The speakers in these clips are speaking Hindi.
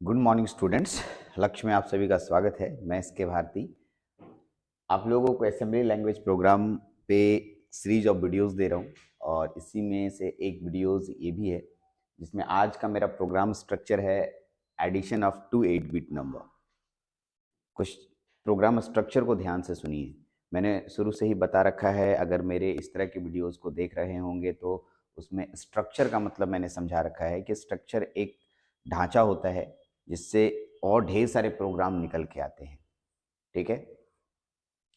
Good morning students. लक्ष्य में आप सभी का स्वागत है। मैं एस.के. भारती आप लोगों को असेंबली लैंग्वेज प्रोग्राम पे सीरीज ऑफ वीडियोस दे रहा हूँ और इसी में से एक वीडियोस ये भी है जिसमें आज का मेरा प्रोग्राम स्ट्रक्चर है एडिशन ऑफ 2 8-बिट नंबर। कुछ प्रोग्राम स्ट्रक्चर को ध्यान से सुनिए। मैंने शुरू से ही बता रखा है, अगर मेरे इस तरह के वीडियोस को देख रहे होंगे तो उसमें स्ट्रक्चर का मतलब मैंने समझा रखा है कि स्ट्रक्चर एक ढांचा होता है जिससे और ढेर सारे प्रोग्राम निकल के आते हैं। ठीक है,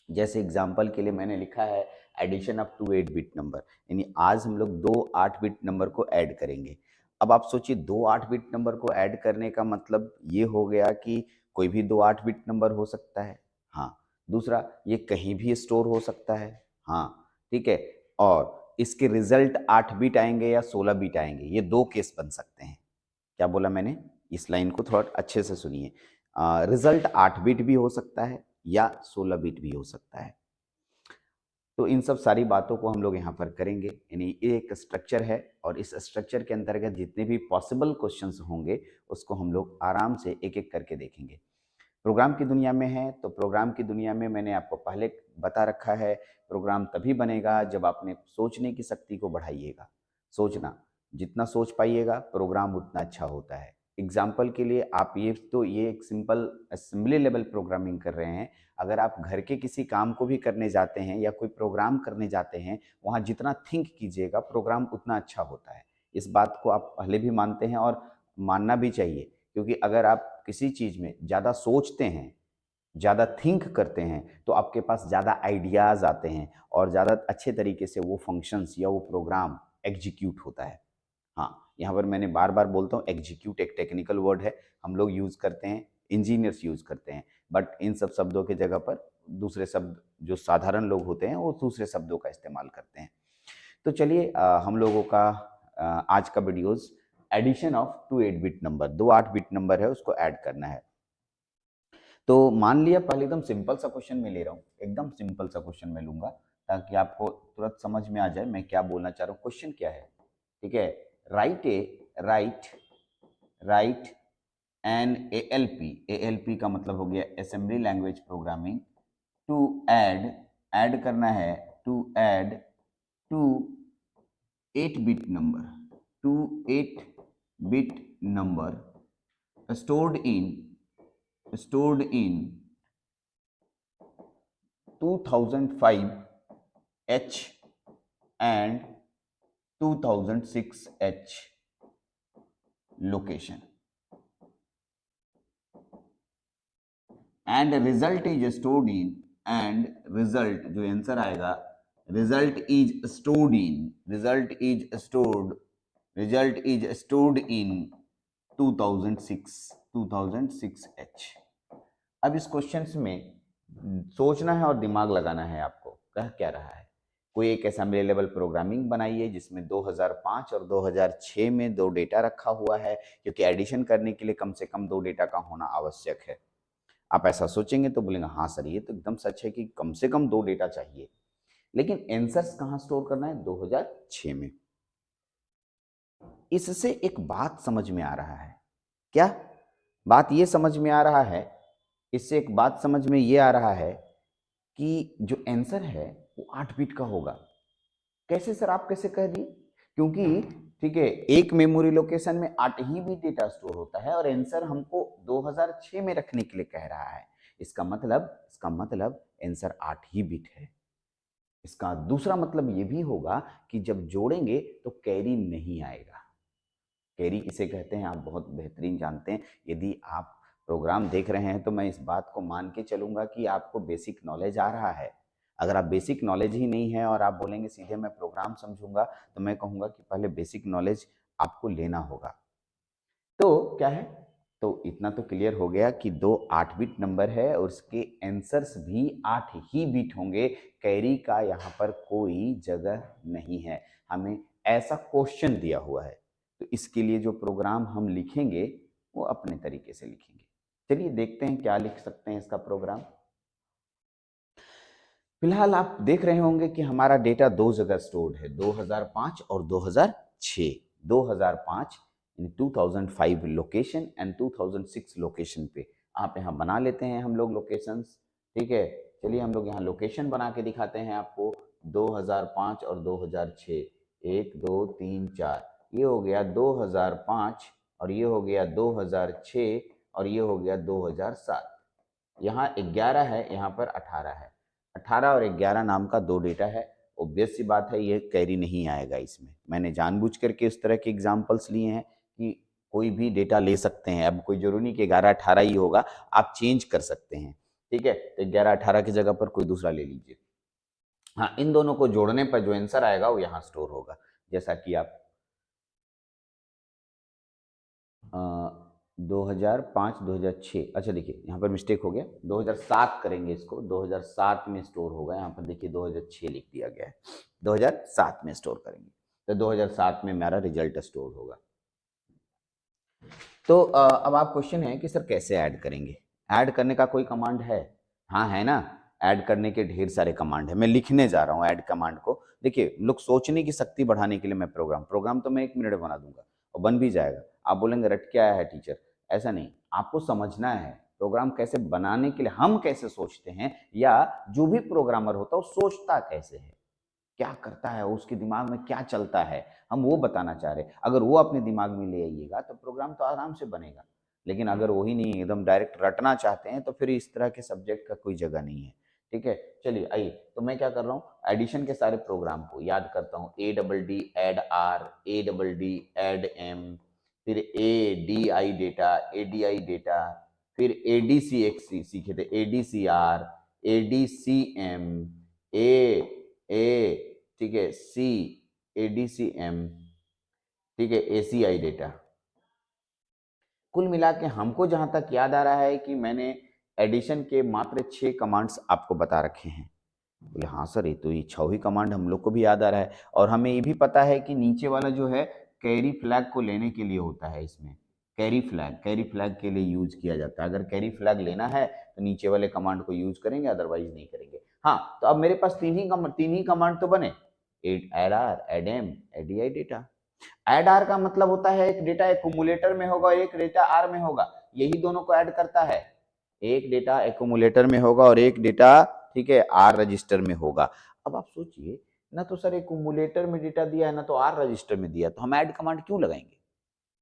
जैसे एग्जांपल के लिए मैंने लिखा है एडिशन ऑफ 2 8-बिट नंबर, यानी आज हम लोग 2 8-बिट नंबर को ऐड करेंगे। अब आप सोचिए 2 8-बिट नंबर को ऐड करने का मतलब ये हो गया कि कोई भी 2 8-बिट नंबर हो सकता है। हाँ, दूसरा ये कहीं भी स्टोर हो सकता है। हाँ, ठीक है, और इसके रिजल्ट 8 बिट आएंगे या 16 बिट आएंगे, ये दो केस बन सकते हैं। क्या बोला मैंने? इस लाइन को थोड़ा अच्छे से सुनिए। रिजल्ट 8 बिट भी हो सकता है या 16 बिट भी हो सकता है। तो इन सब सारी बातों को हम लोग यहाँ पर करेंगे, यानी ये एक स्ट्रक्चर है और इस स्ट्रक्चर के अंतर्गत जितने भी पॉसिबल क्वेश्चंस होंगे उसको हम लोग आराम से एक एक करके देखेंगे। प्रोग्राम की दुनिया में है तो प्रोग्राम की दुनिया में मैंने आपको पहले बता रखा है, प्रोग्राम तभी बनेगा जब आपने सोचने की शक्ति को बढ़ाइएगा। सोचना जितना सोच पाइएगा प्रोग्राम उतना अच्छा होता है। एग्जाम्पल के लिए आप ये एक सिंपल असेंबली लेवल प्रोग्रामिंग कर रहे हैं। अगर आप घर के किसी काम को भी करने जाते हैं या कोई प्रोग्राम करने जाते हैं, वहाँ जितना थिंक कीजिएगा प्रोग्राम उतना अच्छा होता है। इस बात को आप पहले भी मानते हैं और मानना भी चाहिए, क्योंकि अगर आप किसी चीज़ में ज़्यादा सोचते हैं, ज़्यादा थिंक करते हैं तो आपके पास ज़्यादा आइडियाज़ आते हैं और ज़्यादा अच्छे तरीके से वो फंक्शंस या वो प्रोग्राम एग्जीक्यूट होता है। हाँ, यहाँ पर मैंने बार बार बोलता हूँ, एग्जीक्यूट एक टेक्निकल वर्ड है, हम लोग यूज़ करते हैं, इंजीनियर्स यूज़ करते हैं, बट इन सब शब्दों की जगह पर दूसरे शब्द जो साधारण लोग होते हैं वो दूसरे शब्दों का इस्तेमाल करते हैं। तो चलिए हम लोगों का आज का videos addition of 2 eight bit number, 2 eight bit number है उसको ऐड करना है। तो मान लिया, पहले एकदम सिंपल सा क्वेश्चन मैं ले रहा हूँ, एकदम सिंपल सा क्वेश्चन मैं लूंगा ताकि आपको तुरंत समझ में आ जाए मैं क्या बोलना चाह रहा हूँ। क्वेश्चन क्या है? ठीक है, राइट एन ALP का मतलब हो गया assembly language programming, to add करना है, to add two eight bit number, two eight bit number stored in 2005 H and 2006 H location, and result is stored in, and result जो आंसर आएगा, result is stored in 2006 H। अब इस क्वेश्चन में सोचना है और दिमाग लगाना है आपको। कह क्या रहा है? कोई एक असेंबली लेवल प्रोग्रामिंग बनाइए जिसमें 2005 और 2006 में दो डेटा रखा हुआ है, क्योंकि एडिशन करने के लिए कम से कम दो डेटा का होना आवश्यक है। आप ऐसा सोचेंगे तो बोलेंगे हाँ सर ये तो एकदम सच है कि कम से कम दो डेटा चाहिए, लेकिन आंसर्स कहाँ स्टोर करना है? 2006 में। इससे एक बात समझ में आ रहा है। क्या बात? ये समझ में आ रहा है, इससे एक बात समझ में ये आ रहा है कि जो आंसर है वो 8 बिट का होगा। कैसे सर, आप कैसे कह दिए? क्योंकि ठीक है, एक मेमोरी लोकेशन में 8 ही बिट डेटा स्टोर होता है और आंसर हमको 2006 में रखने के लिए कह रहा है। इसका मतलब आंसर 8 ही बिट है। इसका दूसरा मतलब ये भी होगा कि जब जोड़ेंगे तो कैरी नहीं आएगा। कैरी किसे कहते हैं आप बहुत बेहतरीन जानते हैं। यदि आप प्रोग्राम देख रहे हैं तो मैं इस बात को मान के चलूंगा कि आपको बेसिक नॉलेज आ रहा है। अगर आप बेसिक नॉलेज ही नहीं है और आप बोलेंगे सीधे मैं प्रोग्राम समझूंगा, तो मैं कहूंगा कि पहले बेसिक नॉलेज आपको लेना होगा। तो क्या है, तो इतना तो क्लियर हो गया कि दो 8-बिट नंबर है और उसके आंसर्स भी 8 ही बिट होंगे। कैरी का यहाँ पर कोई जगह नहीं है। हमें ऐसा क्वेश्चन दिया हुआ है, तो इसके लिए जो प्रोग्राम हम लिखेंगे वो अपने तरीके से लिखेंगे। चलिए देखते हैं क्या लिख सकते हैं इसका प्रोग्राम। फिलहाल आप देख रहे होंगे कि हमारा डेटा दो जगह स्टोर्ड है, 2005 और 2006। 2005 इन 2005 लोकेशन एंड 2006 लोकेशन पे। आप यहाँ बना लेते हैं हम लोग लोकेशंस, ठीक है। चलिए हम लोग यहाँ लोकेशन बना के दिखाते हैं आपको 2005 और 2006, 1 2 3 4, ये हो गया 2005 और ये हो गया 2006 और ये हो गया 2007। यहाँ 11 है, यहाँ पर 18 है। 18 और 11 नाम का दो डेटा है। ऑब्वियस सी बात है ये कैरी नहीं आएगा इसमें। मैंने जानबूझ करके इस तरह के एग्जाम्पल्स लिए हैं कि कोई भी डेटा ले सकते हैं। अब कोई जरूरी नहीं कि 11-18 ही होगा, आप चेंज कर सकते हैं, ठीक है। तो 11-18 की जगह पर कोई दूसरा ले लीजिए। हाँ, इन दोनों को जोड़ने पर जो आंसर आएगा वो यहाँ स्टोर होगा। जैसा कि आप 2005 2006, अच्छा देखिए यहाँ पर मिस्टेक हो गया, 2007 करेंगे इसको, 2007 में स्टोर होगा। यहाँ पर देखिए 2006 लिख दिया गया है, 2007 में स्टोर करेंगे तो 2007 में मेरा रिजल्ट स्टोर होगा। तो अब आप क्वेश्चन है कि सर कैसे ऐड करेंगे। ऐड करने का कोई कमांड है? हाँ है ना, ऐड करने के ढेर सारे कमांड है। मैं लिखने जा रहा हूँ ऐड कमांड को। देखिए लोग सोचने की शक्ति बढ़ाने के लिए मैं प्रोग्राम तो मैं 1 मिनट बना दूंगा और बन भी जाएगा। आप बोलेंगे रट क्या है टीचर, ऐसा नहीं, आपको समझना है प्रोग्राम कैसे बनाने के लिए हम कैसे सोचते हैं, या जो भी प्रोग्रामर होता है वो सोचता कैसे है, क्या करता है, उसके दिमाग में क्या चलता है, हम वो बताना चाह रहे हैं। अगर वो अपने दिमाग में ले आइएगा तो प्रोग्राम तो आराम से बनेगा। लेकिन अगर वही नहीं, एकदम डायरेक्ट रटना चाहते हैं तो फिर इस तरह के सब्जेक्ट का कोई जगह नहीं है, ठीक है। चलिए आइए, तो मैं क्या कर रहा हूँ, एडिशन के सारे प्रोग्राम को याद करता हूँ। ADD add R, ADD add M, फिर ADI डेटा, ADI डेटा, फिर ADCX सीखे थे, ADCR, ADCM, ए, ठीक है, सी, ADCM, ठीक है, ACI डेटा। कुल मिला के हमको जहां तक याद आ रहा है कि मैंने एडिशन के मात्र 6 कमांड्स आपको बता रखे हैं। बोले हाँ सर, ये 6 ही कमांड हम लोग को भी याद आ रहा है, और हमें ये भी पता है कि नीचे वाला जो है कैरी फ्लैग को लेने के लिए होता है। इसमें कैरी फ्लैग के लिए यूज किया जाता है। अगर कैरी फ्लैग लेना है तो नीचे वाले कमांड को यूज करेंगे, अदरवाइज नहीं करेंगे। हाँ, तो अब मेरे पास तीन ही कमांड तो बने, add R, add M, ADI data. Add R का मतलब होता है एक डेटा एक्यूमुलेटर में होगा और एक डेटा आर में होगा, यही दोनों को ऐड करता है। एक डेटा एक्यूमुलेटर में होगा और एक डेटा, ठीक है, आर रजिस्टर में होगा। अब आप सोचिए ना, तो सर एक्यूमुलेटर में डेटा दिया है ना तो आर रजिस्टर में दिया, तो हम ऐड कमांड क्यों लगाएंगे?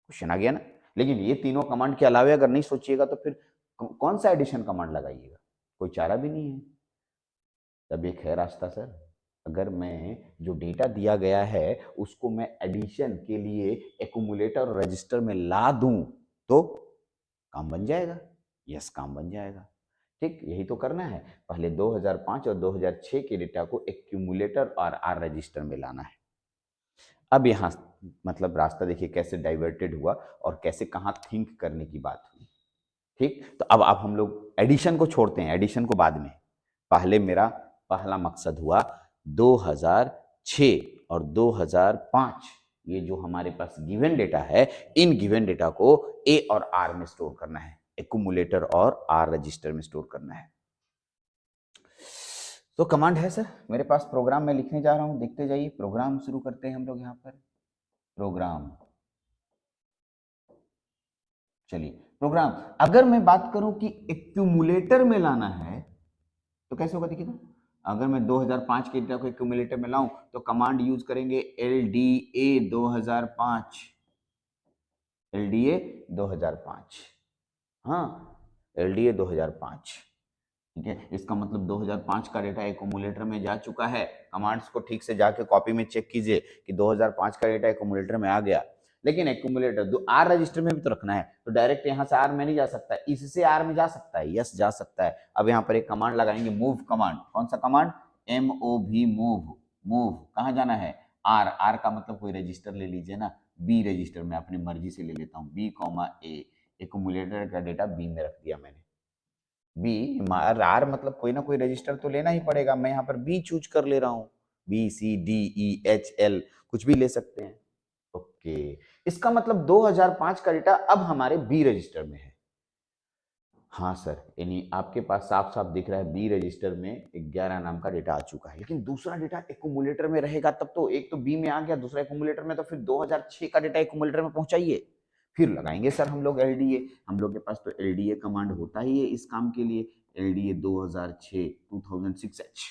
क्वेश्चन आ गया ना। लेकिन ये तीनों कमांड के अलावे अगर नहीं सोचिएगा तो फिर कौन सा एडिशन कमांड लगाइएगा, कोई चारा भी नहीं है। तब एक है रास्ता सर, अगर मैं जो डेटा दिया गया है उसको मैं एडिशन के लिए एक्यूमुलेटर और रजिस्टर में ला दूं तो काम बन जाएगा। यस, काम बन जाएगा। ठीक, यही तो करना है। पहले 2005 और 2006 के डेटा को एक्यूमुलेटर और आर रजिस्टर में लाना है। अब यहाँ मतलब रास्ता देखिए कैसे डाइवर्टेड हुआ और कैसे कहाँ थिंक करने की बात हुई। ठीक, तो अब आप हम लोग एडिशन को छोड़ते हैं, एडिशन को बाद में। पहले मेरा पहला मकसद हुआ 2006 और 2005, ये जो हमारे पास गिवन डेटा है, इन गिवन डेटा को ए और आर में स्टोर करना है, एक्यूमुलेटर और आर रजिस्टर में स्टोर करना है। तो कमांड है सर मेरे पास, प्रोग्राम में लिखने जा रहा हूं, देखते जाइए। प्रोग्राम शुरू करते हैं हम लोग यहाँ पर। प्रोग्राम, चलिए प्रोग्राम, अगर मैं बात करूं कि एक्यूमुलेटर में लाना है तो कैसे होगा, देखिए तो। अगर मैं 2005 के डेटा को एक्यूमुलेटर में लाऊं तो कमांड यूज करेंगे LDA 2005, LDA 2005, हाँ, LDA 2005, ठीक है। इसका मतलब 2005 का डेटा एक्यूमुलेटर में जा चुका है। कमांड्स को ठीक से जाके कॉपी में चेक कीजिए कि 2005 का डेटा एक्यूमुलेटर में आ गया। लेकिन एक्यूमुलेटर आर रजिस्टर में भी तो रखना है, तो डायरेक्ट यहाँ से आर में नहीं जा सकता, इससे आर में जा सकता है। यस, जा सकता है। अब यहाँ पर एक कमांड लगाएंगे, मूव कमांड। कौन सा कमांड? MOV, move. मूव कहाँ जाना है? आर। आर का मतलब कोई रजिस्टर ले लीजिए ना, बी रजिस्टर में अपनी मर्जी से ले लेता हूँ, B, A। एक्यूमुलेटर का डेटा बी में रख दिया मैंने। बी, आर मतलब कोई ना कोई रजिस्टर तो लेना ही पड़ेगा, मैं यहाँ पर बी चूज कर ले रहा हूँ। BCDEHL कुछ भी ले सकते हैं। ओके, इसका मतलब 2005 का डेटा अब हमारे बी रजिस्टर में है। हाँ सर, यानी आपके पास साफ साफ दिख रहा है बी रजिस्टर में 11 नाम का डेटा आ चुका है। लेकिन दूसरा डेटा एक्यूमुलेटर में रहेगा, तब तो एक तो बी में आ गया, दूसरा एक्यूमुलेटर में, तो फिर 2006 का डेटा एक्यूमुलेटर में पहुंचाइए। फिर लगाएंगे सर हम लोग एलडीए, हम लोग के पास तो एलडीए कमांड होता ही है इस काम के लिए, एलडीए 2006 2006H।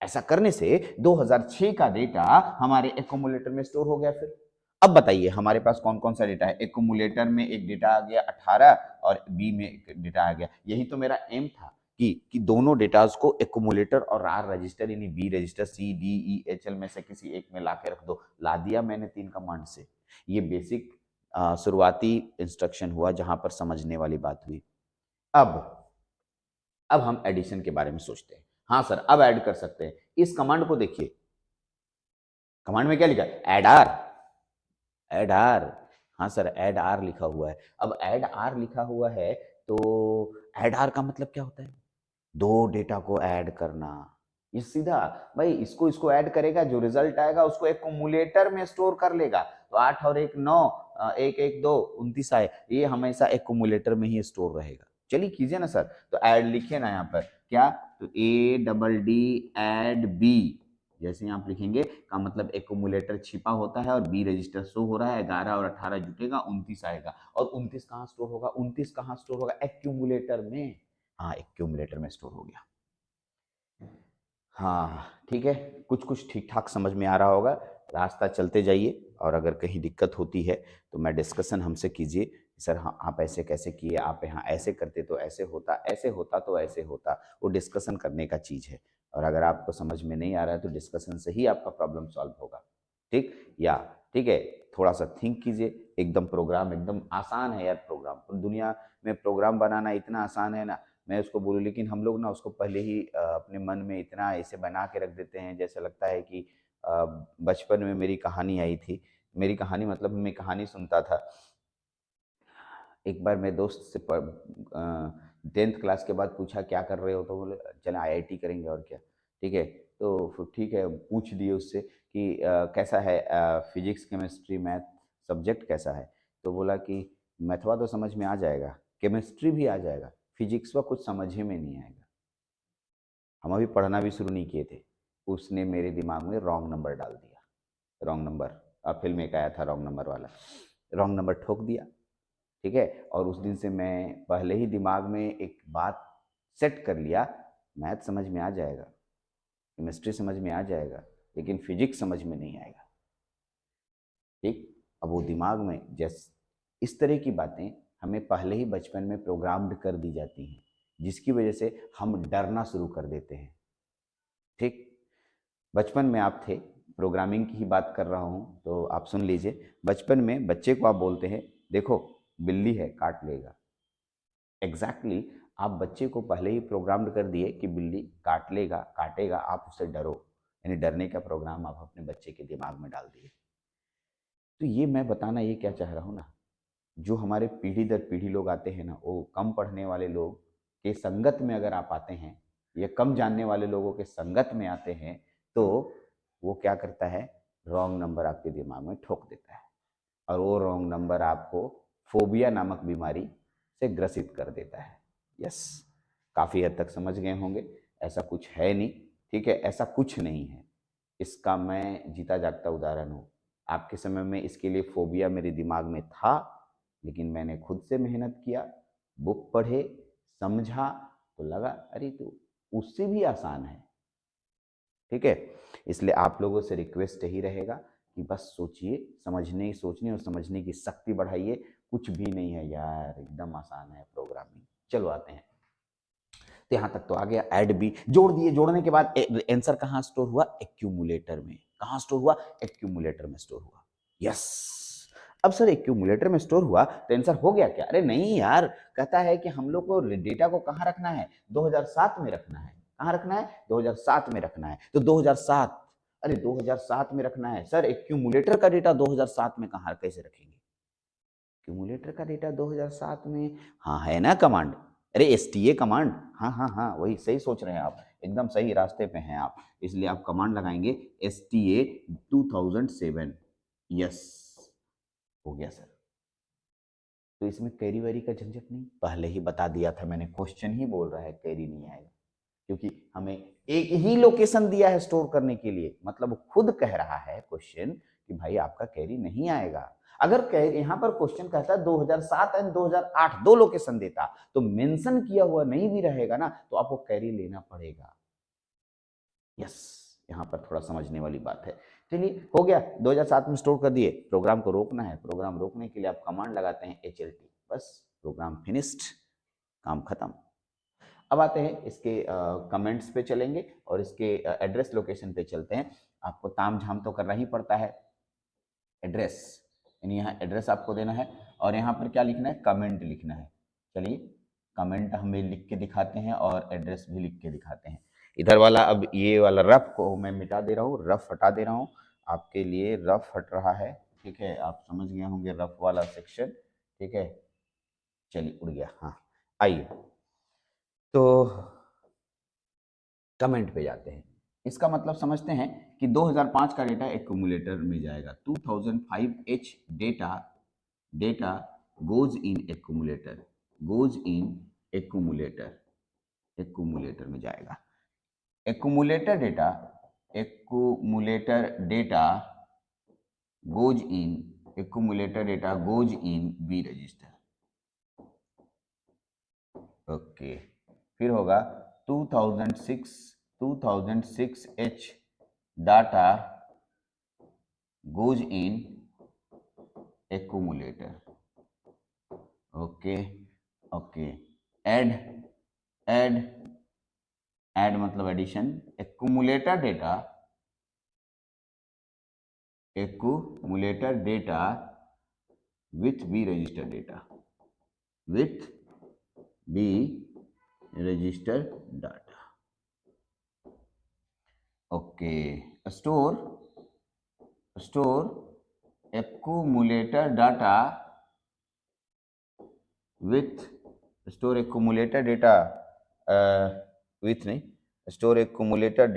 ऐसा करने से 2006 का डेटा हमारे एक्यूमुलेटर में स्टोर हो गया। फिर अब बताइए हमारे पास कौन कौन सा डेटा है। एक्यूमुलेटर में एक डेटा आ गया 18 और बी में एक डेटा आ गया। यही तो मेरा एम था कि दोनों डेटाज को एक्यूमुलेटर और आर रजिस्टर यानी B register C D E H L में से किसी एक में ला के रख दो। ला दिया मैंने 3 कमांड से। ये बेसिक शुरुआती इंस्ट्रक्शन हुआ जहां पर समझने वाली बात हुई। अब हम एडिशन के बारे में सोचते हैं। हाँ सर अब ऐड कर सकते हैं। इस कमांड को देखिए, कमांड में क्या लिखा है, ऐड आर। ऐड आर, हाँ सर ऐड आर लिखा हुआ है। अब ऐड आर लिखा हुआ है तो ऐड आर का मतलब क्या होता है, दो डेटा को ऐड करना। ये सीधा भाई इसको इसको ऐड करेगा, जो रिजल्ट आएगा उसको एक्यूमुलेटर में स्टोर कर लेगा। तो 8 और 1 9, 1 1 2 29 आए, ये हमेशा एक्यूमुलेटर में ही स्टोर रहेगा। चलिए कीजिए ना सर। तो ऐड लिखिए ना यहाँ पर क्या, तो A double D add B, जैसे यहाँ आप लिखेंगे का मतलब एक्यूमुलेटर छिपा होता है और बी रजिस्टर शो हो रहा है। 11 और 18 जुटेगा 29 आएगा। और 29 कहाँ स्टोर होगा, 29 कहाँ स्टोर होगा, एक्यूमुलेटर में। हाँ एक्यूमुलेटर में स्टोर हो गया। हाँ ठीक है, कुछ कुछ ठीक ठाक समझ में आ रहा होगा। रास्ता चलते जाइए और अगर कहीं दिक्कत होती है तो मैं डिस्कशन हमसे कीजिए, सर हाँ आप ऐसे कैसे किए, आप यहाँ ऐसे करते तो ऐसे होता, ऐसे होता तो ऐसे होता। वो डिस्कशन करने का चीज़ है। और अगर आपको समझ में नहीं आ रहा है तो डिस्कशन से ही आपका प्रॉब्लम सॉल्व होगा। ठीक या ठीक है, थोड़ा सा थिंक कीजिए। एकदम प्रोग्राम एकदम आसान है यार। प्रोग्राम दुनिया में प्रोग्राम बनाना इतना आसान है ना, मैं उसको बोलूँ, लेकिन हम लोग ना उसको पहले ही अपने मन में इतना ऐसे बना के रख देते हैं, जैसे लगता है कि बचपन में मेरी कहानी आई थी। मेरी कहानी मतलब मैं कहानी सुनता था। एक बार मेरे दोस्त से 10th क्लास के बाद पूछा क्या कर रहे हो, तो बोले चले आईआईटी करेंगे और क्या। ठीक है, तो फिर ठीक है पूछ दिए उससे कि कैसा है फिजिक्स केमिस्ट्री मैथ सब्जेक्ट कैसा है। तो बोला कि मैथवा तो समझ में आ जाएगा, केमिस्ट्री भी आ जाएगा, फिजिक्स का कुछ समझ ही में नहीं आएगा। हम अभी पढ़ना भी शुरू नहीं किए थे, उसने मेरे दिमाग में रॉन्ग नंबर डाल दिया। रॉन्ग नंबर, अब फिल्म एक आया था रॉन्ग नंबर वाला, रॉन्ग नंबर ठोक दिया। ठीक है, और उस दिन से मैं पहले ही दिमाग में एक बात सेट कर लिया, मैथ समझ में आ जाएगा, केमिस्ट्री समझ में आ जाएगा, लेकिन फिजिक्स समझ में नहीं आएगा। ठीक, अब वो दिमाग में जैस इस तरह की बातें हमें पहले ही बचपन में प्रोग्राम्ड कर दी जाती हैं, जिसकी वजह से हम डरना शुरू कर देते हैं। ठीक, बचपन में आप थे, प्रोग्रामिंग की ही बात कर रहा हूँ तो आप सुन लीजिए। बचपन में बच्चे को आप बोलते हैं देखो बिल्ली है काट लेगा। एग्जैक्टली आप बच्चे को पहले ही प्रोग्राम्ड कर दिए कि बिल्ली काट लेगा, काटेगा, आप उससे डरो। यानी डरने का प्रोग्राम आप अपने बच्चे के दिमाग में डाल दिए। तो ये मैं बताना ये क्या चाह रहा हूँ ना, जो हमारे पीढ़ी दर पीढ़ी लोग आते हैं ना, वो कम पढ़ने वाले लोग के संगत में अगर आप आते हैं या कम जानने वाले लोगों के संगत में आते हैं तो वो क्या करता है, रॉन्ग नंबर आपके दिमाग में ठोक देता है। और वो रॉन्ग नंबर आपको फोबिया नामक बीमारी से ग्रसित कर देता है। यस, काफ़ी हद तक समझ गए होंगे। ऐसा कुछ है नहीं, ठीक है, ऐसा कुछ नहीं है। इसका मैं जीता जागता उदाहरण हूँ। आपके समय में इसके लिए फोबिया मेरे दिमाग में था, लेकिन मैंने खुद से मेहनत किया, बुक पढ़े, समझा, तो लगा अरे तो उससे भी आसान है। ठीक है, इसलिए आप लोगों से रिक्वेस्ट यही रहेगा कि बस सोचिए, समझने सोचने और समझने की शक्ति बढ़ाइए। कुछ भी नहीं है यार, एकदम आसान है प्रोग्रामिंग। चलो आते हैं, तो यहाँ तक तो आ गया। ऐड भी जोड़ दिए, जोड़ने के बाद आंसर कहाँ स्टोर हुआ, एक्यूमुलेटर में। कहाँ स्टोर हुआ, एक्यूमुलेटर में स्टोर हुआ। यस, अब सर एक्यूमुलेटर में स्टोर हुआ तो आंसर हो गया क्या, अरे नहीं यार, कहता है कि हम लोग को डेटा को कहाँ रखना है, 2007 में रखना है। कहाँ रखना है, 2007 में रखना है। तो 2007, अरे 2007 में रखना है सर, एक्यूमुलेटर का डेटा 2007 में कहाँ कैसे रखेंगे, एक्यूमुलेटर का डेटा 2007 में, हाँ है ना कमांड, अरे एसटीए कमांड, हाँ हाँ हाँ वही, सही सोच रहे हैं आप, एकदम सही रास्ते पे हैं आप। इसलिए आप कमांड लगाएंगे एसटीए 2007। यस, हो गया सर। तो इसमें कैरी वैरी का झंझट नहीं, पहले ही बता दिया था मैंने, क्वेश्चन ही बोल रहा है कैरी नहीं आएगा, क्योंकि हमें एक ही लोकेशन दिया है स्टोर करने के लिए। मतलब खुद कह रहा है क्वेश्चन कि भाई आपका कैरी नहीं आएगा। अगर यहाँ पर क्वेश्चन कहता है 2007 एंड 2008 दो लोकेशन देता तो मेंशन किया हुआ नहीं भी रहेगा ना तो आपको कैरी लेना पड़ेगा। यस, यहाँ पर थोड़ा समझने वाली बात है। चलिए हो गया, 2007 में स्टोर कर दिए। प्रोग्राम को रोकना है, प्रोग्राम रोकने के लिए आप कमांड लगाते हैं HLT, बस प्रोग्राम फिनिश्ड, काम खत्म। अब आते हैं इसके कमेंट्स पे चलेंगे और इसके एड्रेस लोकेशन पे चलते हैं। आपको ताम झाम तो करना ही पड़ता है, एड्रेस यानी यहाँ एड्रेस आपको देना है और यहाँ पर क्या लिखना है, कमेंट लिखना है। चलिए कमेंट हमें लिख के दिखाते हैं और एड्रेस भी लिख के दिखाते हैं। इधर वाला, अब ये वाला रफ को मैं मिटा दे रहा हूँ, रफ हटा दे रहा हूँ, आपके लिए रफ हट रहा है, ठीक है, आप समझ गए होंगे रफ वाला सेक्शन, ठीक है। चलिए उड़ गया, हाँ आइए तो कमेंट पे जाते हैं। इसका मतलब समझते हैं कि 2005 का डेटा एक्यूमुलेटर में जाएगा, 2005H data goes in accumulator, goes in accumulator में जाएगा। Accumulator data goes in B register. Okay, फिर होगा 2006H data goes in accumulator. Okay okay, add मतलब addition, accumulator data with B register data. Okay, store accumulator data with store accumulator data with नहीं, store accumulator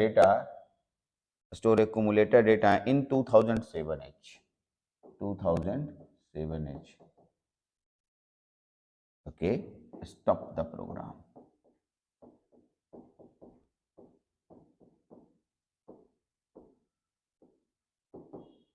data in 2007H। okay, stop the program।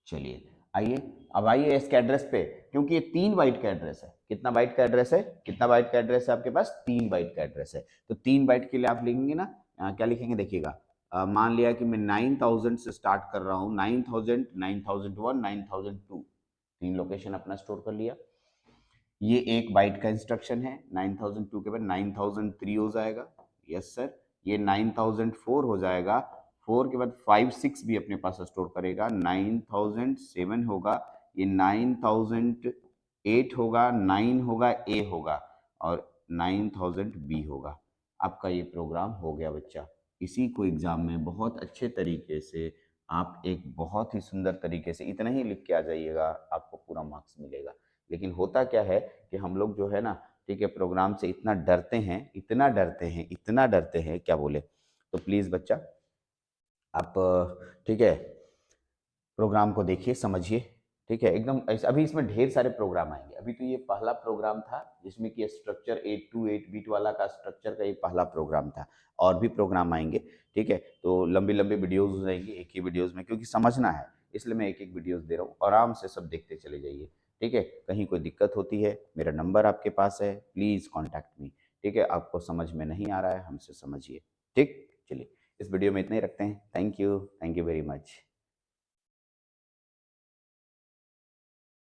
चलिए आइए, अब आइए इसके एड्रेस पे, क्योंकि ये 3 बाइट का एड्रेस है। कितना बाइट का एड्रेस है, कितना बाइट का एड्रेस है आपके पास, 3 बाइट का एड्रेस है। तो 3 बाइट के लिए आप लिखेंगे ना, क्या लिखेंगे देखिएगा, मान लिया कि मैं 9000 से स्टार्ट कर रहा हूँ, 9000, 9001, 9002, 3 लोकेशन अपना स्टोर कर लिया। ये 1 बाइट का इंस्ट्रक्शन है, 9002 के बाद 9003 हो जाएगा, यस सर। ये 9004 हो जाएगा, 4 के बाद 5 6 भी अपने पास स्टोर करेगा, 9007 होगा, ये 9008 होगा, 9 होगा, ए होगा और 9000 बी होगा। आपका ये प्रोग्राम हो गया बच्चा। इसी को एग्जाम में बहुत अच्छे तरीके से आप एक बहुत ही सुंदर तरीके से इतना ही लिख के आ जाइएगा, आपको पूरा मार्क्स मिलेगा। लेकिन होता क्या है कि हम लोग जो है ना, ठीक है, प्रोग्राम से इतना डरते हैं, इतना डरते हैं क्या बोले। तो प्लीज़ बच्चा आप, ठीक है, प्रोग्राम को देखिए, समझिए, ठीक है, एकदम अभी इसमें ढेर सारे प्रोग्राम आएंगे। अभी तो ये पहला प्रोग्राम था जिसमें कि स्ट्रक्चर 8 to 8 बिट वाला का स्ट्रक्चर का ये पहला प्रोग्राम था, और भी प्रोग्राम आएंगे, ठीक है। तो लंबी लंबी वीडियोस हो जाएंगी एक ही वीडियोस में, क्योंकि समझना है इसलिए मैं एक एक वीडियोस दे रहा हूँ, आराम से सब देखते चले जाइए, ठीक है। कहीं कोई दिक्कत होती है, मेरा नंबर आपके पास है, प्लीज़ कॉन्टैक्ट मी, ठीक है। आपको समझ में नहीं आ रहा है, हमसे समझिए, ठीक। चलिए इस वीडियो में इतना ही रखते हैं। Thank you very much.